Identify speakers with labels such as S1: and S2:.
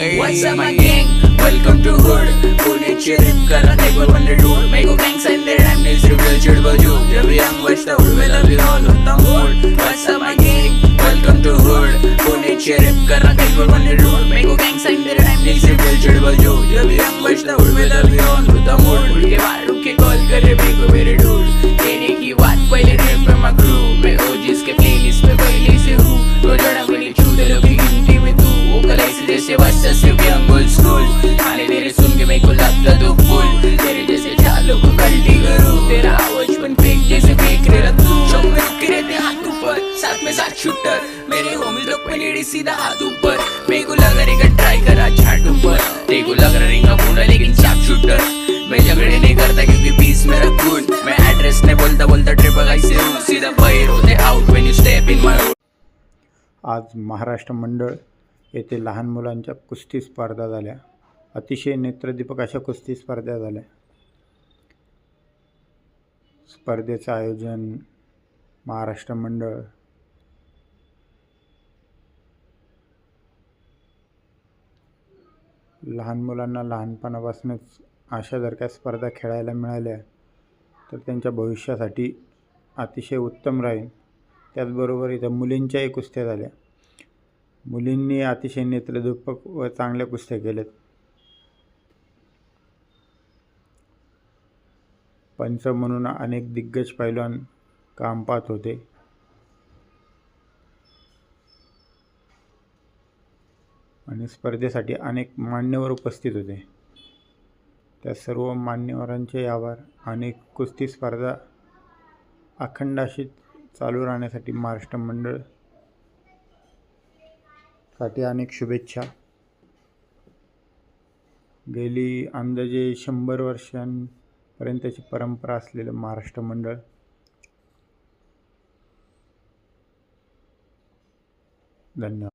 S1: What's up my gang? Welcome to hood. पुण्याची rip करा table one dude. मेगो gangs and their rhyme is real chill बजू. जब young was the hood with a big all on the mood. What's up my gang? Welcome to hood. पुण्याची rip करा table one dude. मेगो gangs and their rhyme is real chill बजू. जब young was the hood with a big all on the mood. उड़ के बाहर के call करे मेगो मेरे dude. कहने की बात पहले रैप पे मैं क्रू. मैं ओजीस के प्लेलिस्ट पे पहले से हूँ. तो जड़ा मेरी चूदे लोग की गिनती में तू. वो कलाई जैसे बच्चा से अंगुल स्कूल. खाने तेरे सुन के मेरे को लगता तो फूल. तेरे जैसे चालों को गलती करूँ. तेरा आवाज पण फेक जैसे फेंक रहे तू. चौक में रुके रहते हाथ ऊपर. साथ में साथ शूटर. मेरे होmies लोग पे लेडी सीधा हाथ ऊपर. मेरे को लग रहेगा ट्राई करा छाट ऊपर. तेरे को लग रहेगा पूरा लेकिन चाप शूटर. मैं झगड़े नहीं करता क्योंकि पीस मेरा खून. मैं एड्रेस नहीं बोलता बोलता ट्रिप से हूँ. सीधा बाहेर होते out when you step in my.
S2: आज महाराष्ट्र मंडळ येथे लहान मुलांच्या कुस्ती स्पर्धा झाल्या. अतिशय नेत्रदीपक अशा कुस्ती स्पर्धा झाल्या. स्पर्धेचं आयोजन महाराष्ट्र मंडळ लहान मुलांना लहानपणापासूनच अशा जर का स्पर्धा खेळायला मिळाल्या तर त्यांच्या भविष्यासाठी अतिशय उत्तम राहील. त्याचबरोबर इथं मुलींच्याही कुस्त्या झाल्या. मुलींनी अतिशय नेत्रदीपक व चांगल्या कुस्त्या केल्यात. पंच म्हणून अनेक दिग्गज पैलवान काम पाहत होते. आणि स्पर्धेसाठी अनेक मान्यवर उपस्थित होते. त्या सर्व मान्यवरांचे आभार. अनेक कुस्ती स्पर्धा अखंड अशी चालू राहण्यासाठी महाराष्ट्र मंडळ साठी अनेक शुभेच्छा. गेली अंदाजे 100 वर्षांपर्यंतची परंपरा असलेलं महाराष्ट्र मंडळ धन्यवाद.